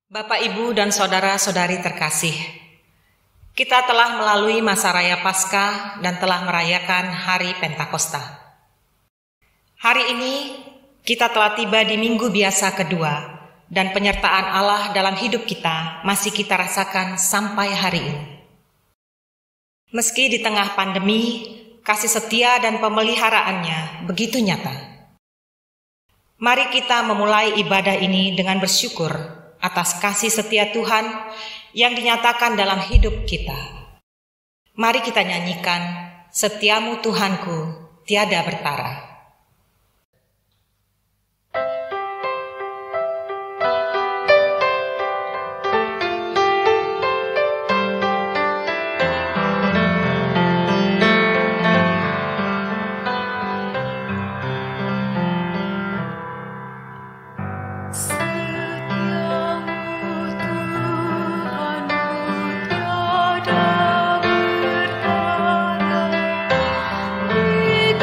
Bapak, Ibu, dan saudara-saudari terkasih, kita telah melalui masa raya Paskah dan telah merayakan Hari Pentakosta. Hari ini kita telah tiba di minggu biasa kedua dan penyertaan Allah dalam hidup kita masih kita rasakan sampai hari ini. Meski di tengah pandemi, kasih setia dan pemeliharaannya begitu nyata. Mari kita memulai ibadah ini dengan bersyukur atas kasih setia Tuhan yang dinyatakan dalam hidup kita. Mari kita nyanyikan, "Setiamu Tuhanku tiada bertara." Di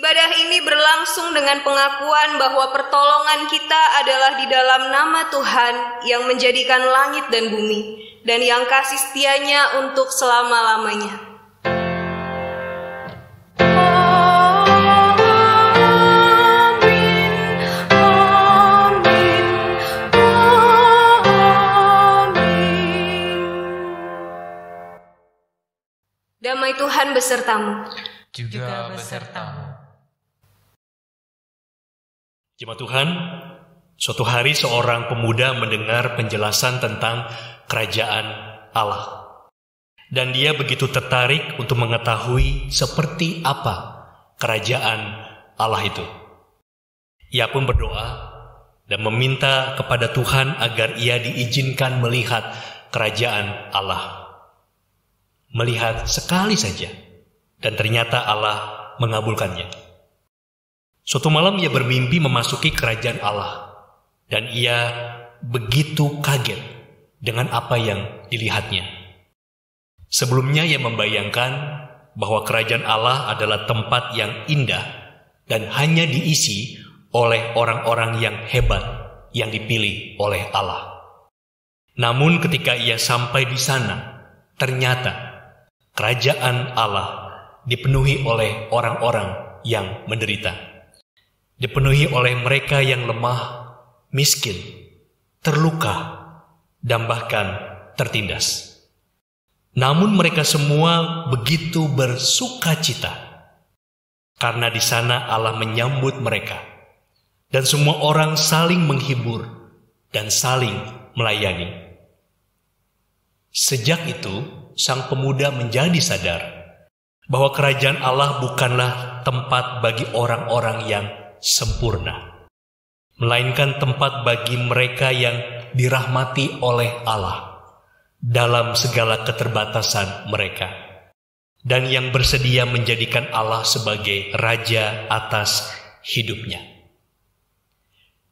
Ibadah ini berlangsung dengan pengakuan bahwa pertolongan kita adalah di dalam nama Tuhan yang menjadikan langit dan bumi, dan yang kasih setianya untuk selama-lamanya. Damai Tuhan besertamu. Juga besertamu. Jemaat Tuhan, suatu hari seorang pemuda mendengar penjelasan tentang kerajaan Allah. Dan dia begitu tertarik untuk mengetahui seperti apa kerajaan Allah itu. Ia pun berdoa dan meminta kepada Tuhan agar ia diizinkan melihat kerajaan Allah. Melihat sekali saja, dan ternyata Allah mengabulkannya. Suatu malam ia bermimpi memasuki kerajaan Allah, dan ia begitu kaget dengan apa yang dilihatnya. Sebelumnya ia membayangkan bahwa kerajaan Allah adalah tempat yang indah dan hanya diisi oleh orang-orang yang hebat yang dipilih oleh Allah. Namun ketika ia sampai di sana, ternyata kerajaan Allah dipenuhi oleh orang-orang yang menderita. Dipenuhi oleh mereka yang lemah, miskin, terluka, dan bahkan tertindas. Namun mereka semua begitu bersukacita, karena di sana Allah menyambut mereka, dan semua orang saling menghibur dan saling melayani. Sejak itu, sang pemuda menjadi sadar bahwa kerajaan Allah bukanlah tempat bagi orang-orang yang sempurna, melainkan tempat bagi mereka yang dirahmati oleh Allah dalam segala keterbatasan mereka, dan yang bersedia menjadikan Allah sebagai raja atas hidupnya.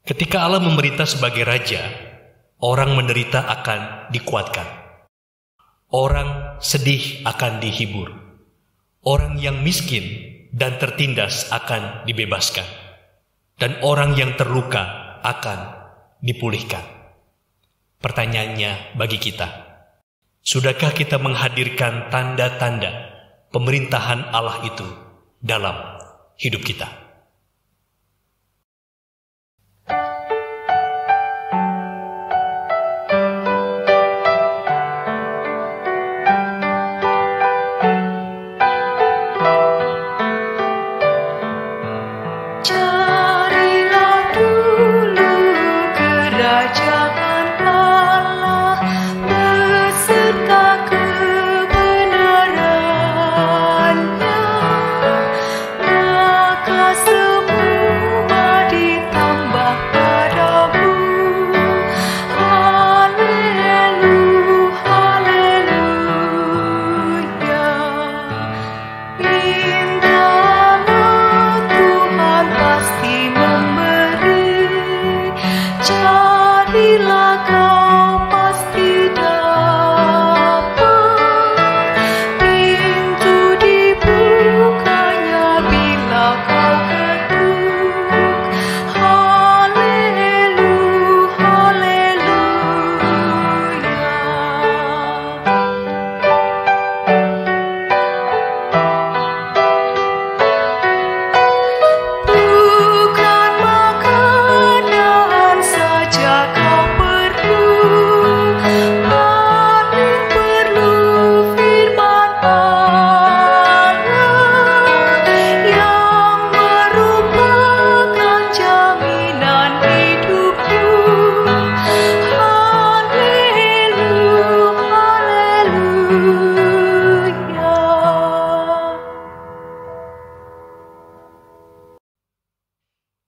Ketika Allah memerintah sebagai raja, orang menderita akan dikuatkan. Orang sedih akan dihibur. Orang yang miskin dan tertindas akan dibebaskan. Dan orang yang terluka akan dipulihkan. Pertanyaannya bagi kita, sudahkah kita menghadirkan tanda-tanda pemerintahan Allah itu dalam hidup kita?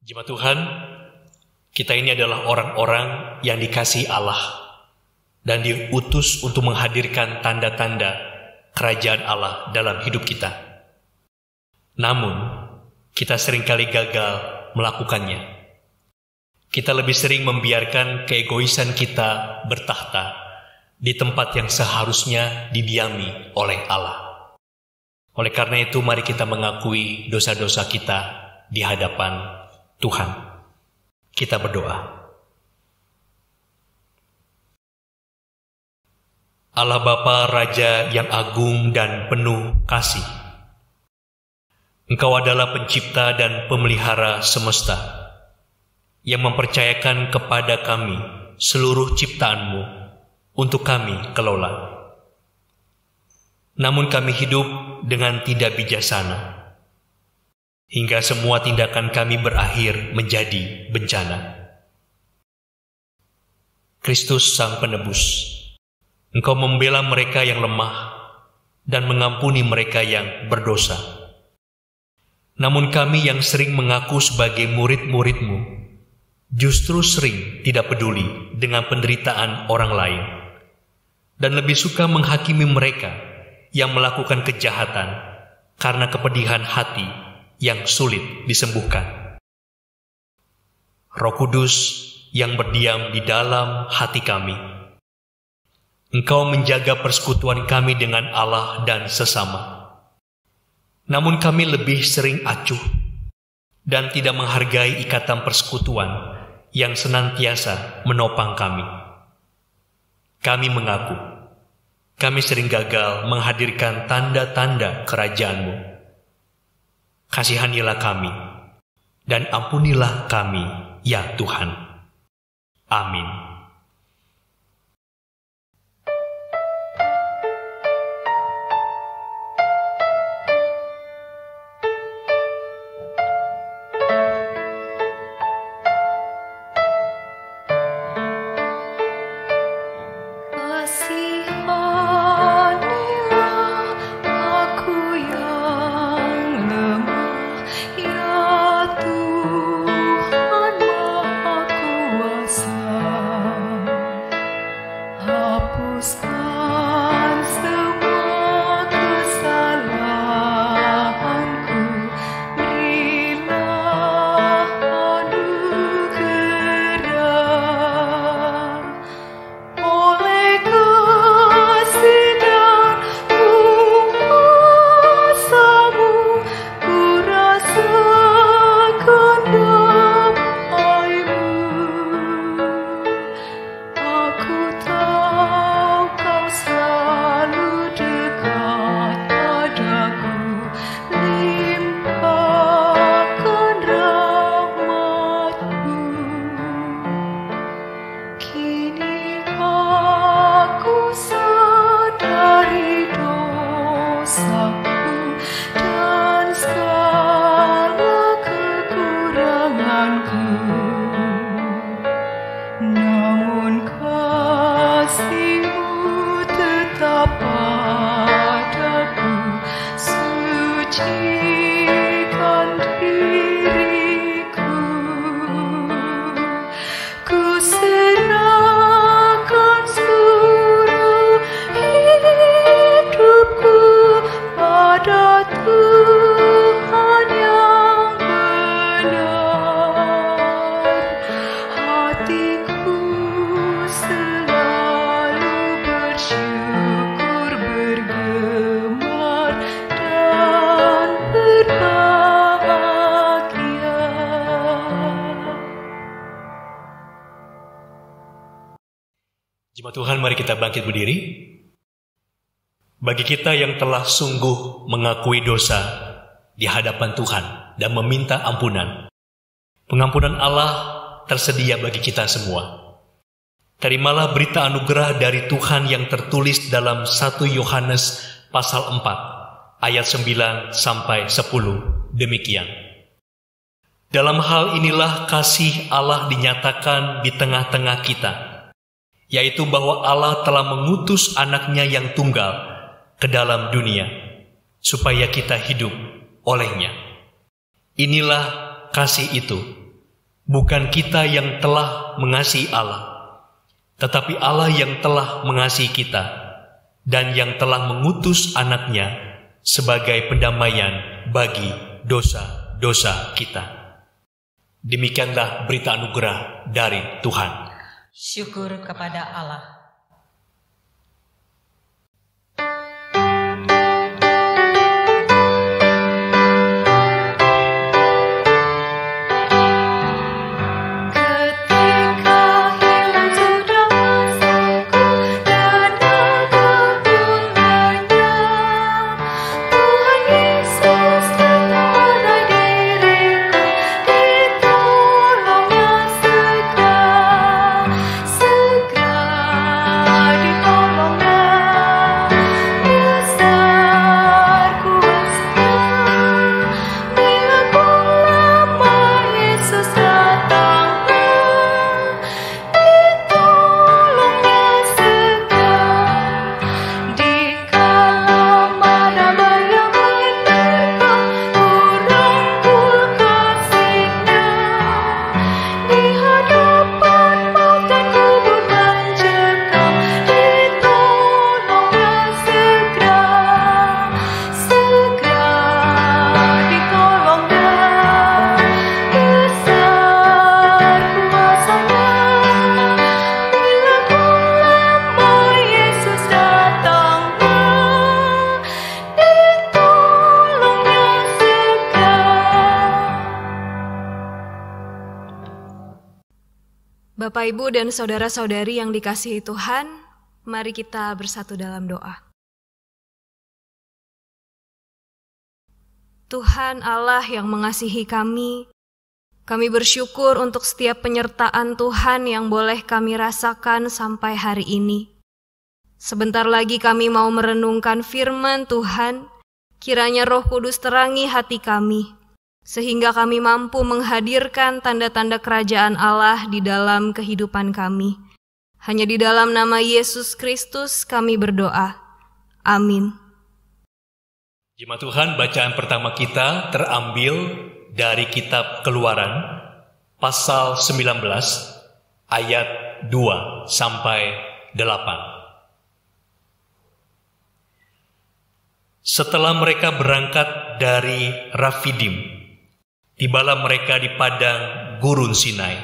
Jemaat Tuhan, kita ini adalah orang-orang yang dikasihi Allah dan diutus untuk menghadirkan tanda-tanda kerajaan Allah dalam hidup kita. Namun, kita seringkali gagal melakukannya. Kita lebih sering membiarkan keegoisan kita bertahta di tempat yang seharusnya didiami oleh Allah. Oleh karena itu, mari kita mengakui dosa-dosa kita di hadapan Tuhan. Kita berdoa. Allah Bapa, Raja yang agung dan penuh kasih, Engkau adalah pencipta dan pemelihara semesta, yang mempercayakan kepada kami seluruh ciptaan-Mu untuk kami kelola. Namun kami hidup dengan tidak bijaksana, hingga semua tindakan kami berakhir menjadi bencana. Kristus Sang Penebus, Engkau membela mereka yang lemah dan mengampuni mereka yang berdosa. Namun kami yang sering mengaku sebagai murid-murid-Mu, justru sering tidak peduli dengan penderitaan orang lain, dan lebih suka menghakimi mereka yang melakukan kejahatan karena kepedihan hati yang sulit disembuhkan. Roh Kudus yang berdiam di dalam hati kami, Engkau menjaga persekutuan kami dengan Allah dan sesama. Namun kami lebih sering acuh dan tidak menghargai ikatan persekutuan yang senantiasa menopang kami. Kami mengaku kami sering gagal menghadirkan tanda-tanda kerajaan-Mu. Kasihanilah kami dan ampunilah kami, ya Tuhan. Amin. Jemaat Tuhan, mari kita bangkit berdiri. Bagi kita yang telah sungguh mengakui dosa di hadapan Tuhan dan meminta ampunan, pengampunan Allah tersedia bagi kita semua. Terimalah berita anugerah dari Tuhan yang tertulis dalam 1 Yohanes pasal 4 ayat 9 sampai 10 demikian. Dalam hal inilah kasih Allah dinyatakan di tengah-tengah kita, yaitu bahwa Allah telah mengutus anaknya yang tunggal ke dalam dunia, supaya kita hidup olehnya. Inilah kasih itu, bukan kita yang telah mengasihi Allah, tetapi Allah yang telah mengasihi kita, dan yang telah mengutus anaknya sebagai pendamaian bagi dosa-dosa kita. Demikianlah berita anugerah dari Tuhan. Syukur kepada Allah. Bapak, Ibu, dan saudara-saudari yang dikasihi Tuhan, mari kita bersatu dalam doa. Tuhan Allah yang mengasihi kami bersyukur untuk setiap penyertaan Tuhan yang boleh kami rasakan sampai hari ini. Sebentar lagi kami mau merenungkan firman Tuhan, kiranya Roh Kudus terangi hati kami, sehingga kami mampu menghadirkan tanda-tanda kerajaan Allah di dalam kehidupan kami. Hanya di dalam nama Yesus Kristus kami berdoa. Amin. Jemaat Tuhan, bacaan pertama kita terambil dari kitab Keluaran, pasal 19, ayat 2 sampai 8. Setelah mereka berangkat dari Rafidim, tibalah mereka di padang gurun Sinai.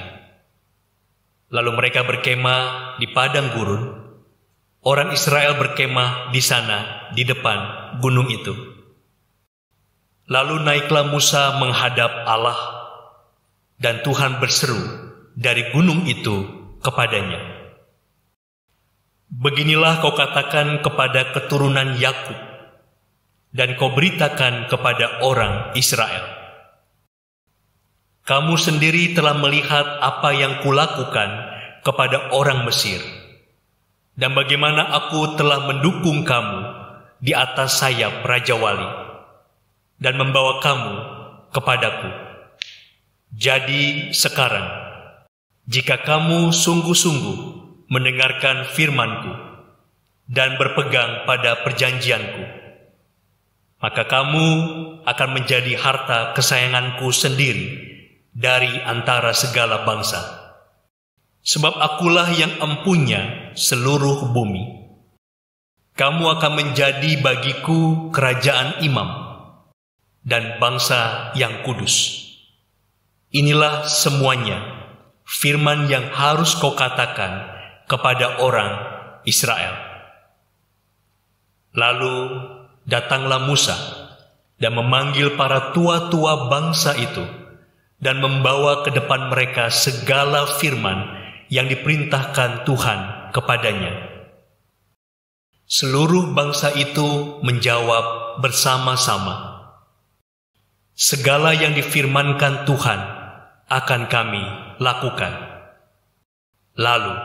Lalu mereka berkemah di padang gurun. Orang Israel berkemah di sana, di depan gunung itu. Lalu naiklah Musa menghadap Allah, dan Tuhan berseru dari gunung itu kepadanya. Beginilah kau katakan kepada keturunan Yakub, dan kau beritakan kepada orang Israel. Kamu sendiri telah melihat apa yang kulakukan kepada orang Mesir, dan bagaimana aku telah mendukung kamu di atas sayap Raja Wali, dan membawa kamu kepadaku. Jadi sekarang, jika kamu sungguh-sungguh mendengarkan firman-Ku dan berpegang pada perjanjian-Ku, maka kamu akan menjadi harta kesayangan-Ku sendiri dari antara segala bangsa. Sebab akulah yang empunya seluruh bumi. Kamu akan menjadi bagiku kerajaan imam dan bangsa yang kudus. Inilah semuanya firman yang harus kau katakan kepada orang Israel. Lalu datanglah Musa dan memanggil para tua-tua bangsa itu dan membawa ke depan mereka segala firman yang diperintahkan Tuhan kepadanya. Seluruh bangsa itu menjawab bersama-sama, segala yang difirmankan Tuhan akan kami lakukan. Lalu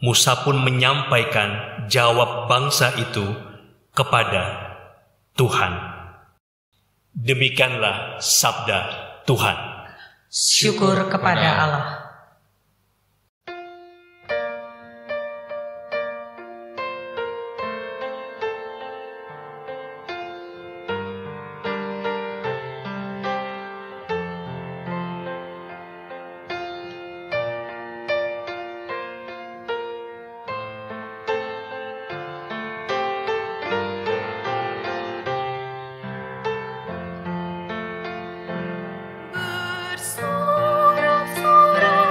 Musa pun menyampaikan jawab bangsa itu kepada Tuhan. Demikianlah sabda Tuhan. Syukur kepada Allah. Bersorak-sorak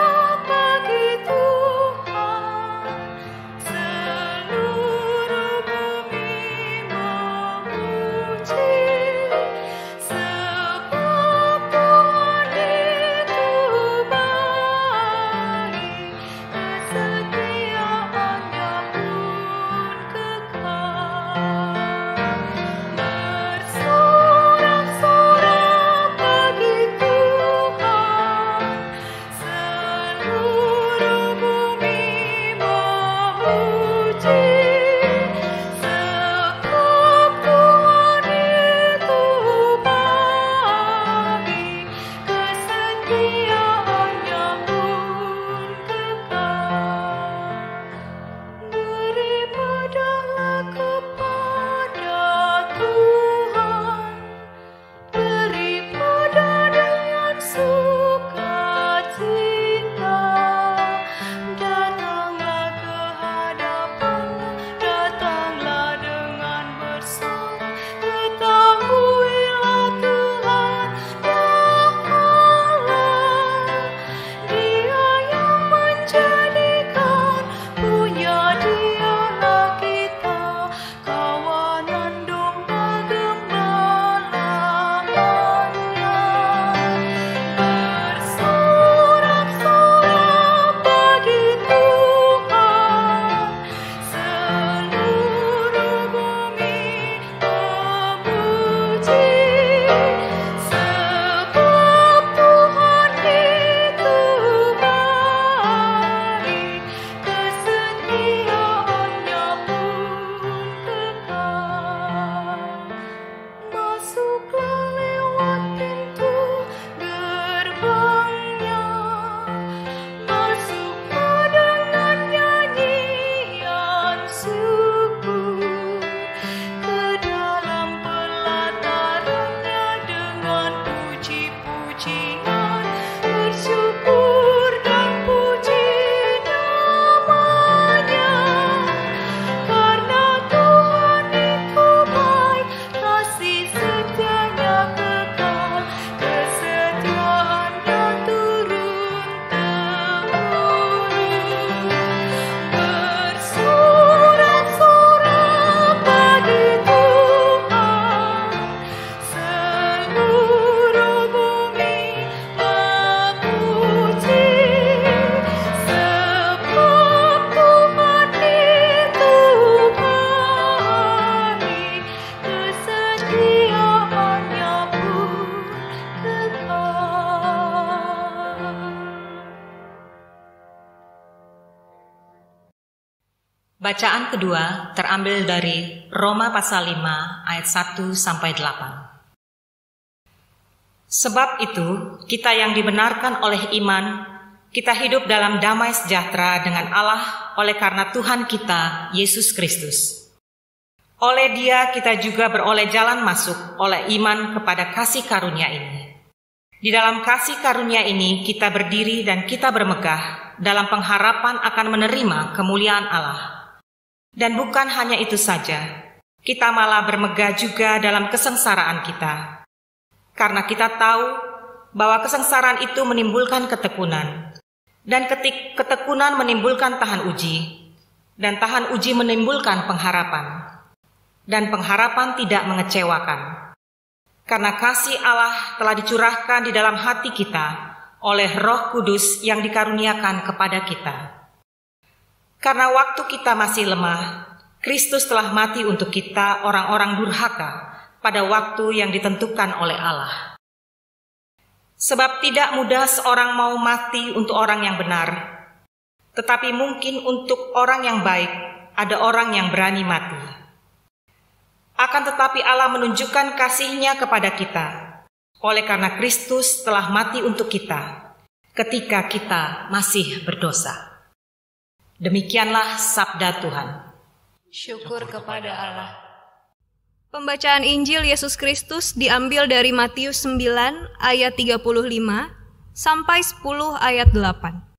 Bacaan kedua terambil dari Roma pasal 5 ayat 1-8. Sebab itu, kita yang dibenarkan oleh iman, kita hidup dalam damai sejahtera dengan Allah oleh karena Tuhan kita, Yesus Kristus. Oleh Dia kita juga beroleh jalan masuk oleh iman kepada kasih karunia ini. Di dalam kasih karunia ini kita berdiri dan kita bermegah dalam pengharapan akan menerima kemuliaan Allah. Dan bukan hanya itu saja, kita malah bermegah juga dalam kesengsaraan kita. Karena kita tahu bahwa kesengsaraan itu menimbulkan ketekunan, dan ketekunan menimbulkan tahan uji, dan tahan uji menimbulkan pengharapan, dan pengharapan tidak mengecewakan. Karena kasih Allah telah dicurahkan di dalam hati kita oleh Roh Kudus yang dikaruniakan kepada kita. Karena waktu kita masih lemah, Kristus telah mati untuk kita orang-orang durhaka pada waktu yang ditentukan oleh Allah. Sebab tidak mudah seorang mau mati untuk orang yang benar, tetapi mungkin untuk orang yang baik ada orang yang berani mati. Akan tetapi Allah menunjukkan kasih-Nya kepada kita, oleh karena Kristus telah mati untuk kita, ketika kita masih berdosa. Demikianlah sabda Tuhan. Syukur kepada Allah. Pembacaan Injil Yesus Kristus diambil dari Matius 9 ayat 35 sampai 10 ayat 8.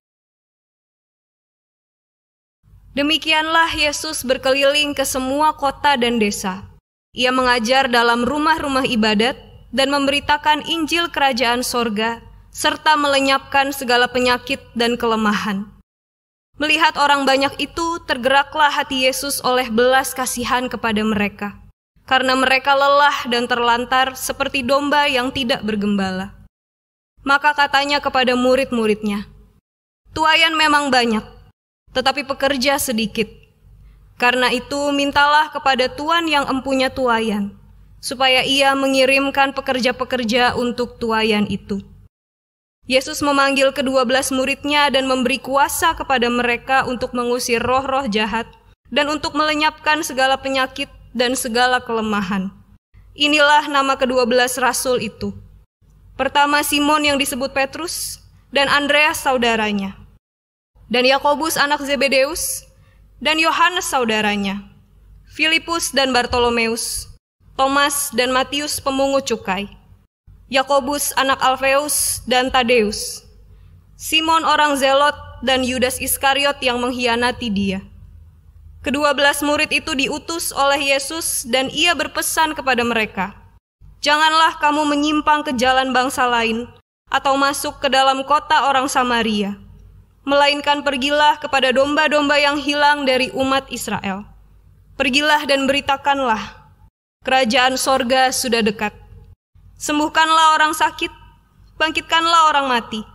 Demikianlah Yesus berkeliling ke semua kota dan desa. Ia mengajar dalam rumah-rumah ibadat dan memberitakan Injil kerajaan sorga, serta melenyapkan segala penyakit dan kelemahan. Melihat orang banyak itu, tergeraklah hati Yesus oleh belas kasihan kepada mereka, karena mereka lelah dan terlantar seperti domba yang tidak bergembala. Maka katanya kepada murid-muridnya, "Tuaian memang banyak, tetapi pekerja sedikit. Karena itu mintalah kepada Tuan yang empunya tuaian, supaya Ia mengirimkan pekerja-pekerja untuk tuaian itu." Yesus memanggil ke-12 murid-Nya dan memberi kuasa kepada mereka untuk mengusir roh-roh jahat dan untuk melenyapkan segala penyakit dan segala kelemahan. Inilah nama ke-12 rasul itu. Pertama Simon yang disebut Petrus, dan Andreas saudaranya, dan Yakobus anak Zebedeus, dan Yohanes saudaranya, Filipus dan Bartolomeus, Thomas dan Matius pemungut cukai, Yakobus anak Alfeus dan Tadeus, Simon orang Zelot dan Yudas Iskariot yang mengkhianati Dia. Ke-12 murid itu diutus oleh Yesus dan Ia berpesan kepada mereka, "Janganlah kamu menyimpang ke jalan bangsa lain atau masuk ke dalam kota orang Samaria, melainkan pergilah kepada domba-domba yang hilang dari umat Israel. Pergilah dan beritakanlah, kerajaan sorga sudah dekat. Sembuhkanlah orang sakit, bangkitkanlah orang mati,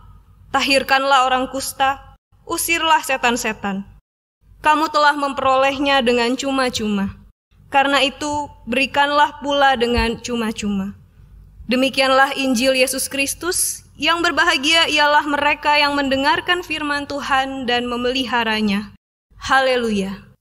tahirkanlah orang kusta, usirlah setan-setan. Kamu telah memperolehnya dengan cuma-cuma. Karena itu, berikanlah pula dengan cuma-cuma." Demikianlah Injil Yesus Kristus, yang berbahagia ialah mereka yang mendengarkan firman Tuhan dan memeliharanya. Haleluya.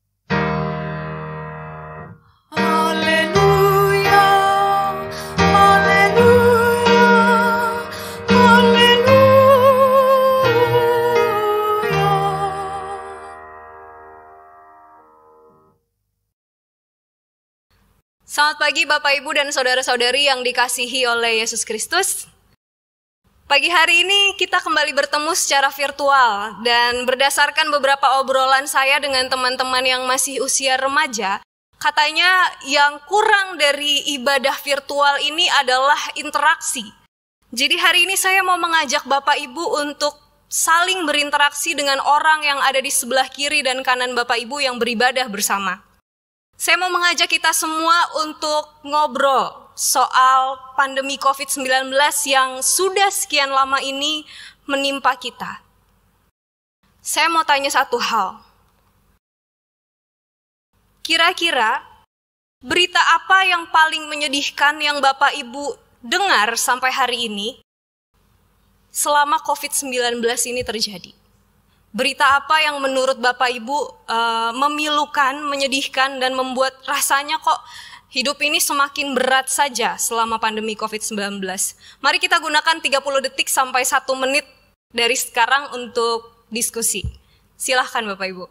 Selamat pagi Bapak Ibu dan saudara-saudari yang dikasihi oleh Yesus Kristus. Pagi hari ini kita kembali bertemu secara virtual, dan berdasarkan beberapa obrolan saya dengan teman-teman yang masih usia remaja, katanya yang kurang dari ibadah virtual ini adalah interaksi. Jadi hari ini saya mau mengajak Bapak Ibu untuk saling berinteraksi dengan orang yang ada di sebelah kiri dan kanan Bapak Ibu yang beribadah bersama. Saya mau mengajak kita semua untuk ngobrol soal pandemi COVID-19 yang sudah sekian lama ini menimpa kita. Saya mau tanya satu hal. Kira-kira berita apa yang paling menyedihkan yang Bapak Ibu dengar sampai hari ini selama COVID-19 ini terjadi? Berita apa yang menurut Bapak Ibu memilukan, menyedihkan, dan membuat rasanya kok hidup ini semakin berat saja selama pandemi COVID-19? Mari kita gunakan 30 detik sampai 1 menit dari sekarang untuk diskusi. Silahkan Bapak Ibu.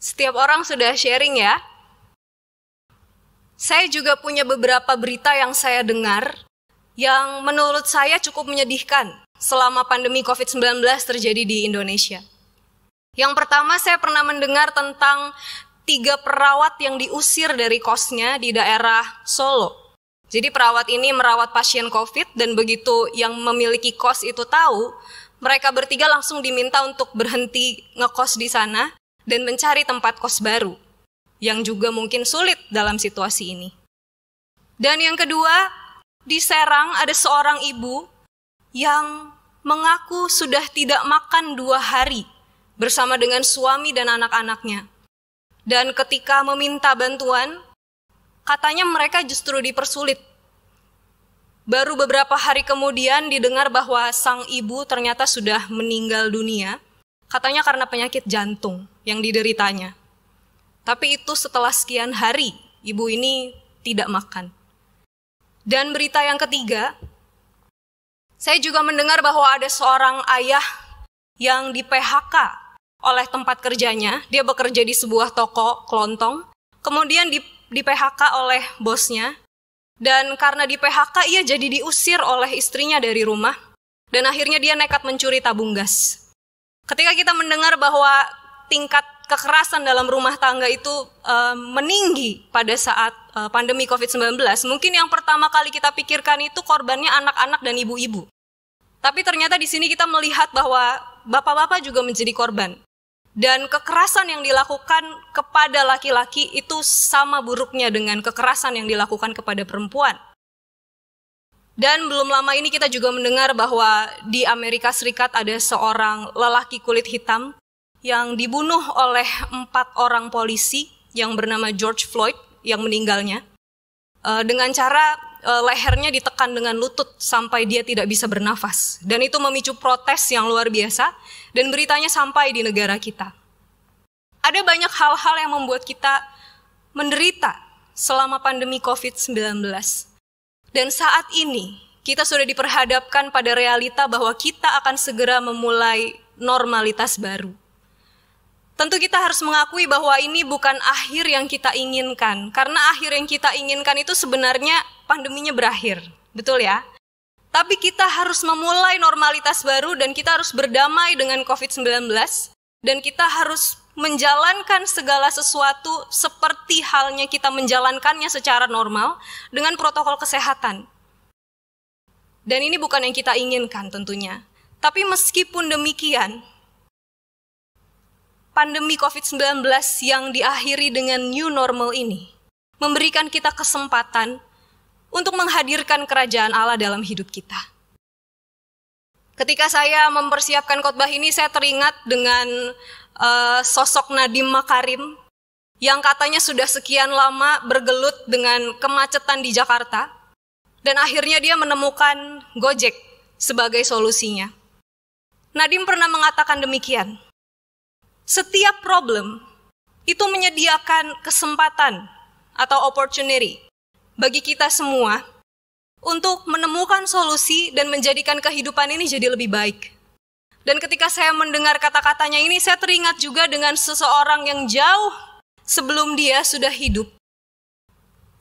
Setiap orang sudah sharing ya. Saya juga punya beberapa berita yang saya dengar yang menurut saya cukup menyedihkan selama pandemi COVID-19 terjadi di Indonesia. Yang pertama, saya pernah mendengar tentang 3 perawat yang diusir dari kosnya di daerah Solo. Jadi perawat ini merawat pasien COVID dan begitu yang memiliki kos itu tahu, mereka bertiga langsung diminta untuk berhenti ngekos di sana dan mencari tempat kos baru, yang juga mungkin sulit dalam situasi ini. Dan yang kedua, di Serang ada seorang ibu yang mengaku sudah tidak makan 2 hari bersama dengan suami dan anak-anaknya. Dan ketika meminta bantuan, katanya mereka justru dipersulit. Baru beberapa hari kemudian didengar bahwa sang ibu ternyata sudah meninggal dunia, katanya karena penyakit jantung yang dideritanya. Tapi itu setelah sekian hari, ibu ini tidak makan. Dan berita yang ketiga, saya juga mendengar bahwa ada seorang ayah yang di PHK oleh tempat kerjanya. Dia bekerja di sebuah toko kelontong, kemudian di PHK oleh bosnya. Dan karena di PHK, ia jadi diusir oleh istrinya dari rumah. Dan akhirnya dia nekat mencuri tabung gas. Ketika kita mendengar bahwa tingkat kekerasan dalam rumah tangga itu meninggi pada saat pandemi COVID-19, mungkin yang pertama kali kita pikirkan itu korbannya anak-anak dan ibu-ibu. Tapi ternyata di sini kita melihat bahwa bapak-bapak juga menjadi korban. Dan kekerasan yang dilakukan kepada laki-laki itu sama buruknya dengan kekerasan yang dilakukan kepada perempuan. Dan belum lama ini kita juga mendengar bahwa di Amerika Serikat ada seorang lelaki kulit hitam yang dibunuh oleh 4 orang polisi yang bernama George Floyd yang meninggalnya. Dengan cara lehernya ditekan dengan lutut sampai dia tidak bisa bernafas. Dan itu memicu protes yang luar biasa dan beritanya sampai di negara kita. Ada banyak hal-hal yang membuat kita menderita selama pandemi COVID-19. Dan saat ini, kita sudah diperhadapkan pada realita bahwa kita akan segera memulai normalitas baru. Tentu kita harus mengakui bahwa ini bukan akhir yang kita inginkan. Karena akhir yang kita inginkan itu sebenarnya pandeminya berakhir. Betul ya? Tapi kita harus memulai normalitas baru dan kita harus berdamai dengan COVID-19. Dan kita harus menjalankan segala sesuatu seperti halnya kita menjalankannya secara normal dengan protokol kesehatan. Dan ini bukan yang kita inginkan tentunya. Tapi meskipun demikian, pandemi COVID-19 yang diakhiri dengan new normal ini memberikan kita kesempatan untuk menghadirkan kerajaan Allah dalam hidup kita. Ketika saya mempersiapkan khotbah ini, saya teringat dengan sosok Nadiem Makarim yang katanya sudah sekian lama bergelut dengan kemacetan di Jakarta dan akhirnya dia menemukan Gojek sebagai solusinya. Nadiem pernah mengatakan demikian, setiap problem itu menyediakan kesempatan atau opportunity bagi kita semua untuk menemukan solusi dan menjadikan kehidupan ini jadi lebih baik. Dan ketika saya mendengar kata-katanya ini, saya teringat juga dengan seseorang yang jauh sebelum dia sudah hidup,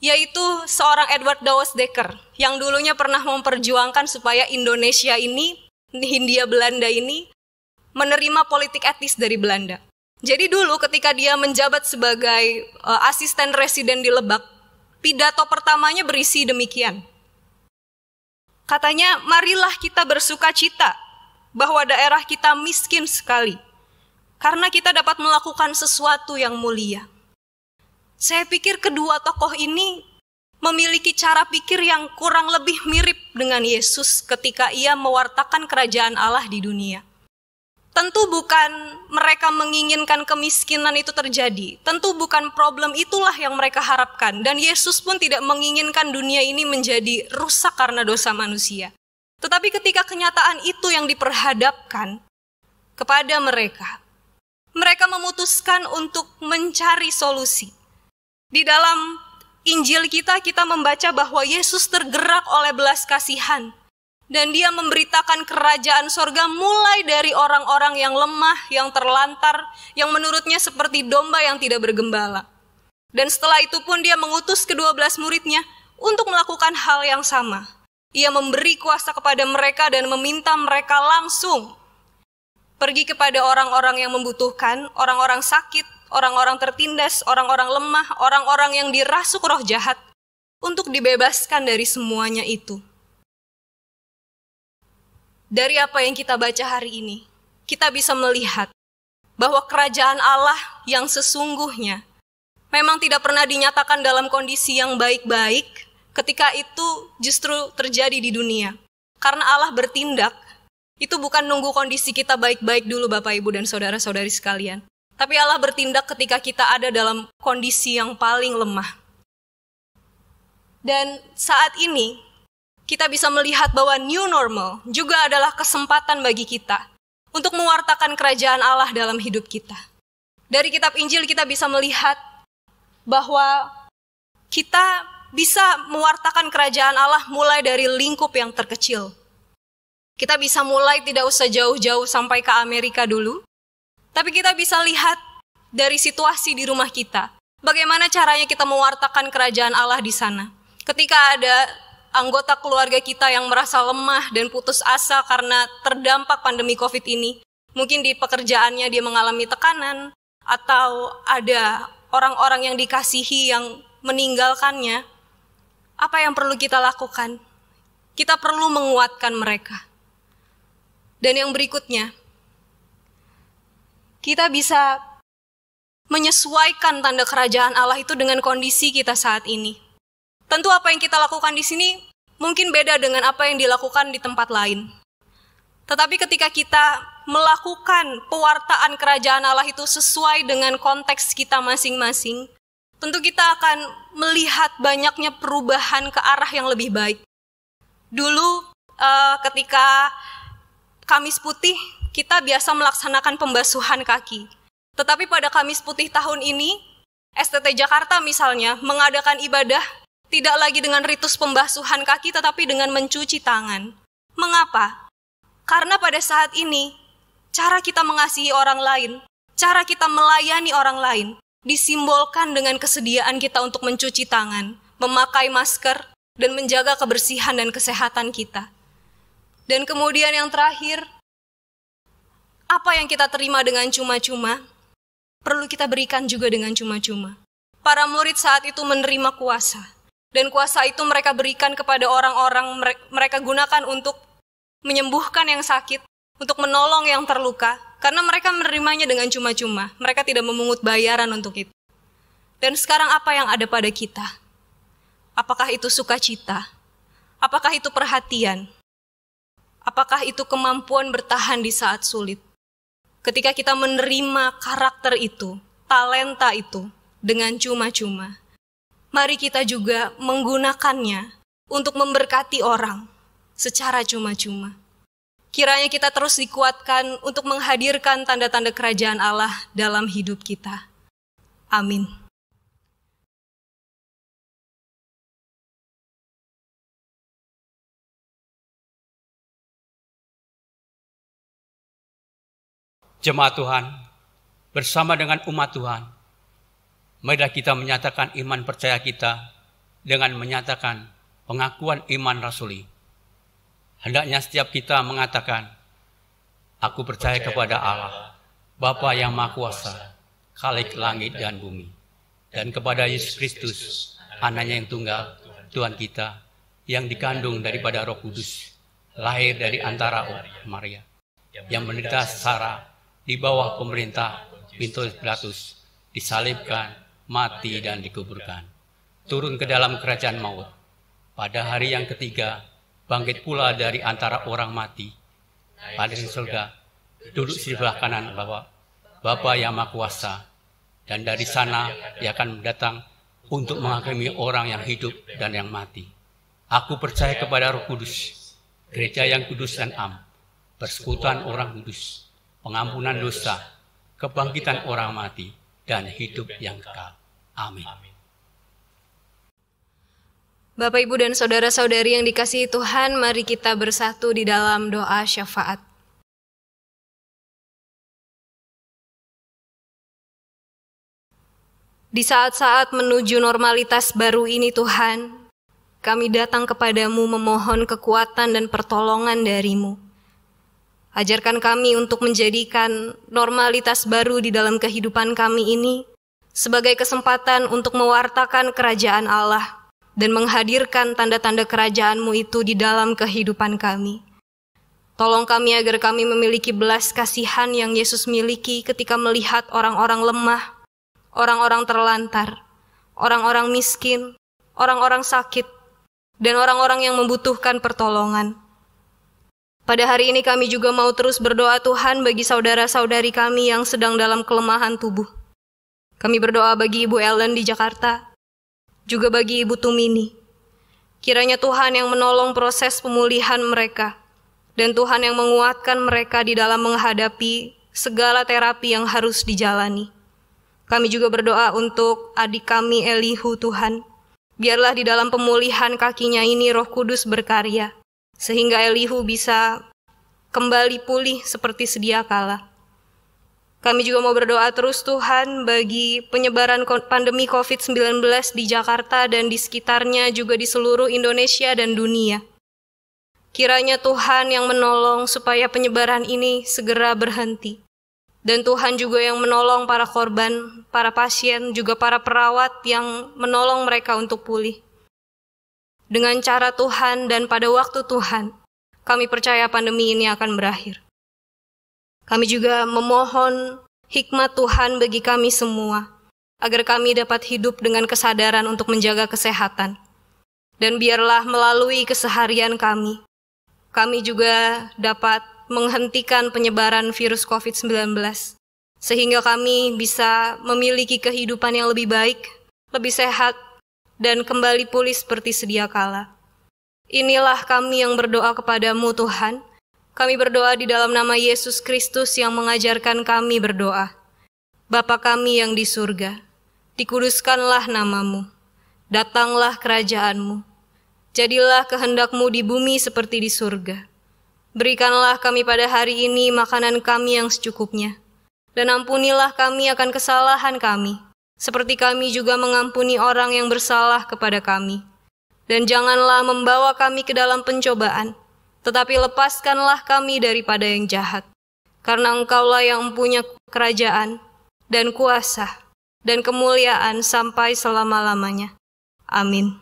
yaitu seorang Edward Douwes Dekker, yang dulunya pernah memperjuangkan supaya Indonesia ini, Hindia Belanda ini, menerima politik etis dari Belanda. Jadi dulu ketika dia menjabat sebagai asisten residen di Lebak, pidato pertamanya berisi demikian. Katanya, marilah kita bersuka cita bahwa daerah kita miskin sekali, karena kita dapat melakukan sesuatu yang mulia. Saya pikir kedua tokoh ini memiliki cara pikir yang kurang lebih mirip dengan Yesus ketika ia mewartakan kerajaan Allah di dunia. Tentu bukan mereka menginginkan kemiskinan itu terjadi. Tentu bukan problem itulah yang mereka harapkan. Dan Yesus pun tidak menginginkan dunia ini menjadi rusak karena dosa manusia. Tetapi ketika kenyataan itu yang diperhadapkan kepada mereka, mereka memutuskan untuk mencari solusi. Di dalam Injil kita membaca bahwa Yesus tergerak oleh belas kasihan. Dan dia memberitakan kerajaan sorga mulai dari orang-orang yang lemah, yang terlantar, yang menurutnya seperti domba yang tidak bergembala. Dan setelah itu pun dia mengutus ke-12 muridnya untuk melakukan hal yang sama. Ia memberi kuasa kepada mereka dan meminta mereka langsung pergi kepada orang-orang yang membutuhkan, orang-orang sakit, orang-orang tertindas, orang-orang lemah, orang-orang yang dirasuk roh jahat, untuk dibebaskan dari semuanya itu. Dari apa yang kita baca hari ini, kita bisa melihat bahwa kerajaan Allah yang sesungguhnya memang tidak pernah dinyatakan dalam kondisi yang baik-baik ketika itu justru terjadi di dunia. Karena Allah bertindak, itu bukan nunggu kondisi kita baik-baik dulu Bapak, Ibu, dan saudara-saudari sekalian. Tapi Allah bertindak ketika kita ada dalam kondisi yang paling lemah. Dan saat ini, kita bisa melihat bahwa new normal juga adalah kesempatan bagi kita untuk mewartakan kerajaan Allah dalam hidup kita. Dari kitab Injil kita bisa melihat bahwa kita bisa mewartakan kerajaan Allah mulai dari lingkup yang terkecil. Kita bisa mulai tidak usah jauh-jauh sampai ke Amerika dulu, tapi kita bisa lihat dari situasi di rumah kita, bagaimana caranya kita mewartakan kerajaan Allah di sana. Ketika ada anggota keluarga kita yang merasa lemah dan putus asa karena terdampak pandemi COVID ini. Mungkin di pekerjaannya dia mengalami tekanan, atau ada orang-orang yang dikasihi yang meninggalkannya. Apa yang perlu kita lakukan? Kita perlu menguatkan mereka. Dan yang berikutnya, kita bisa menyesuaikan tanda kerajaan Allah itu dengan kondisi kita saat ini. Tentu apa yang kita lakukan di sini mungkin beda dengan apa yang dilakukan di tempat lain. Tetapi ketika kita melakukan pewartaan kerajaan Allah itu sesuai dengan konteks kita masing-masing, tentu kita akan melihat banyaknya perubahan ke arah yang lebih baik. Dulu ketika Kamis Putih, kita biasa melaksanakan pembasuhan kaki. Tetapi pada Kamis Putih tahun ini, STT Jakarta misalnya mengadakan ibadah tidak lagi dengan ritus pembasuhan kaki, tetapi dengan mencuci tangan. Mengapa? Karena pada saat ini, cara kita mengasihi orang lain, cara kita melayani orang lain, disimbolkan dengan kesediaan kita untuk mencuci tangan, memakai masker, dan menjaga kebersihan dan kesehatan kita. Dan kemudian yang terakhir, apa yang kita terima dengan cuma-cuma, perlu kita berikan juga dengan cuma-cuma. Para murid saat itu menerima kuasa. Dan kuasa itu mereka berikan kepada orang-orang, mereka gunakan untuk menyembuhkan yang sakit, untuk menolong yang terluka, karena mereka menerimanya dengan cuma-cuma. Mereka tidak memungut bayaran untuk itu. Dan sekarang apa yang ada pada kita? Apakah itu sukacita? Apakah itu perhatian? Apakah itu kemampuan bertahan di saat sulit? Ketika kita menerima karakter itu, talenta itu, dengan cuma-cuma, mari kita juga menggunakannya untuk memberkati orang secara cuma-cuma. Kiranya kita terus dikuatkan untuk menghadirkan tanda-tanda kerajaan Allah dalam hidup kita. Amin. Jemaat Tuhan, bersama dengan umat Tuhan, marilah kita menyatakan iman percaya kita dengan menyatakan pengakuan iman rasuli. Hendaknya setiap kita mengatakan, aku percaya kepada Allah, Bapa yang Maha Kuasa, Khalik langit dan bumi, dan kepada Yesus Kristus, Anaknya yang tunggal, Tuhan kita, yang dikandung daripada Roh Kudus, lahir dari antara Maria, yang menderita sengsara di bawah pemerintah Pontius Pilatus, disalibkan, mati dan dikuburkan, turun ke dalam kerajaan maut. Pada hari yang ketiga, bangkit pula dari antara orang mati. Pada di surga, duduk di sebelah kanan Bapa yang Maha Kuasa. Dan dari sana Ia akan datang untuk menghakimi orang yang hidup dan yang mati. Aku percaya kepada Roh Kudus, gereja yang kudus dan am, persekutuan orang kudus, pengampunan dosa, kebangkitan orang mati, dan hidup yang kekal. Amin. Bapak, Ibu, dan saudara-saudari yang dikasihi Tuhan, mari kita bersatu di dalam doa syafaat. Di saat-saat menuju normalitas baru ini Tuhan, kami datang kepadamu memohon kekuatan dan pertolongan dari-Mu. Ajarkan kami untuk menjadikan normalitas baru di dalam kehidupan kami ini sebagai kesempatan untuk mewartakan kerajaan Allah dan menghadirkan tanda-tanda kerajaan-Mu itu di dalam kehidupan kami. Tolong kami agar kami memiliki belas kasihan yang Yesus miliki ketika melihat orang-orang lemah, orang-orang terlantar, orang-orang miskin, orang-orang sakit, dan orang-orang yang membutuhkan pertolongan. Pada hari ini kami juga mau terus berdoa Tuhan bagi saudara-saudari kami yang sedang dalam kelemahan tubuh. Kami berdoa bagi Ibu Ellen di Jakarta, juga bagi Ibu Tumini. Kiranya Tuhan yang menolong proses pemulihan mereka, dan Tuhan yang menguatkan mereka di dalam menghadapi segala terapi yang harus dijalani. Kami juga berdoa untuk adik kami Elihu Tuhan. Biarlah di dalam pemulihan kakinya ini Roh Kudus berkarya, sehingga Elihu bisa kembali pulih seperti sedia kala. Kami juga mau berdoa terus Tuhan bagi penyebaran pandemi COVID-19 di Jakarta dan di sekitarnya, juga di seluruh Indonesia dan dunia. Kiranya Tuhan yang menolong supaya penyebaran ini segera berhenti. Dan Tuhan juga yang menolong para korban, para pasien, juga para perawat yang menolong mereka untuk pulih. Dengan cara Tuhan dan pada waktu Tuhan, kami percaya pandemi ini akan berakhir. Kami juga memohon hikmat Tuhan bagi kami semua, agar kami dapat hidup dengan kesadaran untuk menjaga kesehatan. Dan biarlah melalui keseharian kami juga dapat menghentikan penyebaran virus COVID-19, sehingga kami bisa memiliki kehidupan yang lebih baik, lebih sehat, dan kembali pulih seperti sedia kala. Inilah kami yang berdoa kepadamu Tuhan. Kami berdoa di dalam nama Yesus Kristus yang mengajarkan kami berdoa. Bapa kami yang di surga, dikuduskanlah namamu, datanglah kerajaanmu, jadilah kehendak-Mu di bumi seperti di surga. Berikanlah kami pada hari ini makanan kami yang secukupnya, dan ampunilah kami akan kesalahan kami, seperti kami juga mengampuni orang yang bersalah kepada kami. Dan janganlah membawa kami ke dalam pencobaan, tetapi lepaskanlah kami daripada yang jahat. Karena Engkaulah yang punya kerajaan, dan kuasa, dan kemuliaan sampai selama-lamanya. Amin.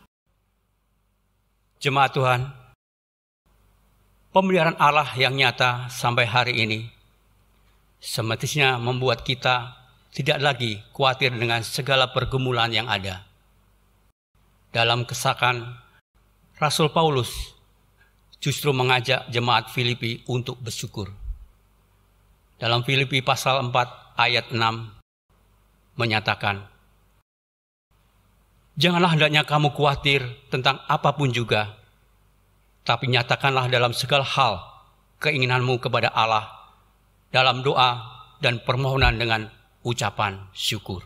Jemaat Tuhan, pemeliharaan Allah yang nyata sampai hari ini semestinya membuat kita tidak lagi khawatir dengan segala pergumulan yang ada. Dalam Kesakan, Rasul Paulus justru mengajak jemaat Filipi untuk bersyukur. Dalam Filipi pasal 4 ayat 6 menyatakan, "Janganlah hendaknya kamu khawatir tentang apapun juga, tapi nyatakanlah dalam segala hal keinginanmu kepada Allah dalam doa dan permohonan dengan ucapan syukur."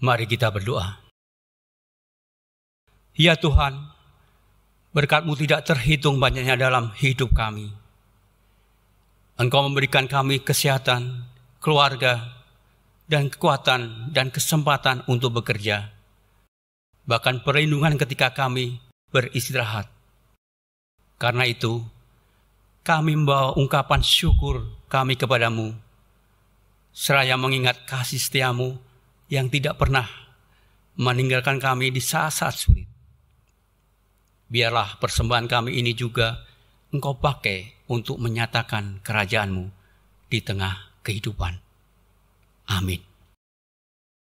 Mari kita berdoa. Ya Tuhan, berkat-Mu tidak terhitung banyaknya dalam hidup kami. Engkau memberikan kami kesehatan, keluarga, dan kekuatan dan kesempatan untuk bekerja. Bahkan perlindungan ketika kami beristirahat. Karena itu, kami membawa ungkapan syukur kami kepadamu, seraya mengingat kasih setia-Mu yang tidak pernah meninggalkan kami di saat-saat sulit. Biarlah persembahan kami ini juga Engkau pakai untuk menyatakan kerajaan-Mu di tengah kehidupan. Amin.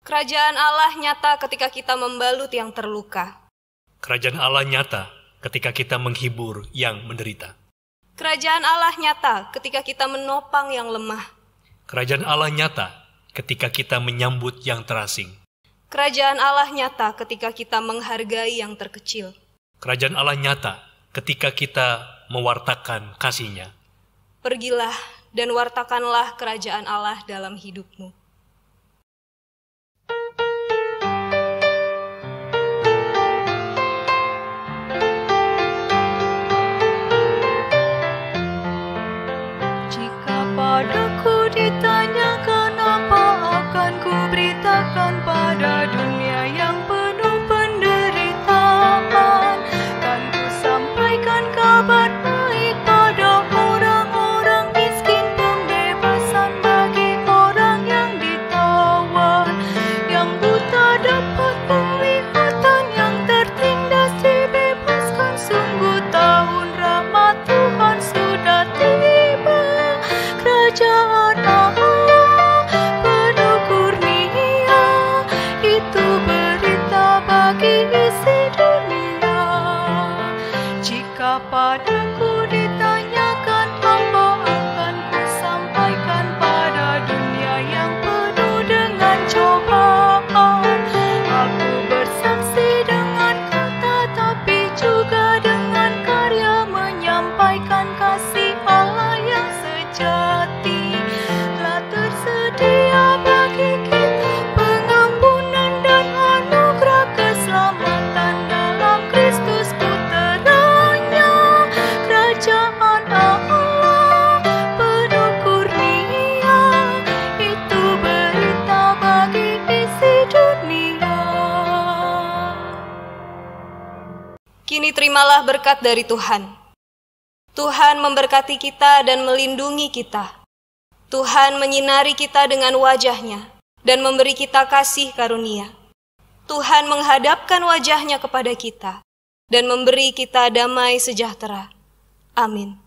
Kerajaan Allah nyata ketika kita membalut yang terluka. Kerajaan Allah nyata ketika kita menghibur yang menderita. Kerajaan Allah nyata ketika kita menopang yang lemah. Kerajaan Allah nyata ketika kita menyambut yang terasing. Kerajaan Allah nyata ketika kita menghargai yang terkecil. Kerajaan Allah nyata ketika kita mewartakan kasih-Nya. Pergilah dan wartakanlah kerajaan Allah dalam hidupmu. Jika padaku ditanyakan apa akan ku beritakan pada dunia yang penuh penderitaan, kan ku sampaikan kabar baik pada orang-orang miskin, pembebasan bagi orang yang ditawan, yang buta dapat penglihatan, yang tertindas dibebaskan. Sungguh tahun rahmat Tuhan sudah tiba. Kerajaan Allah penuh kurnia, itu berita bagi isi dunia. Jika padaku ditanyakan apa akan ku sampaikan pada dunia yang penuh dengan cobaan, aku bersaksi dengan kata tapi juga dengan karya, menyampaikan kasih Allah yang sejati. Telah tersedia bagi kita pengampunan dan anugerah keselamatan dalam Kristus puteranya. Kerajaan Allah penuh kurnia, itu berita bagi isi dunia. Kini terimalah berkat dari Tuhan. Tuhan memberkati kita dan melindungi kita. Tuhan menyinari kita dengan wajah-Nya dan memberi kita kasih karunia. Tuhan menghadapkan wajah-Nya kepada kita dan memberi kita damai sejahtera. Amin.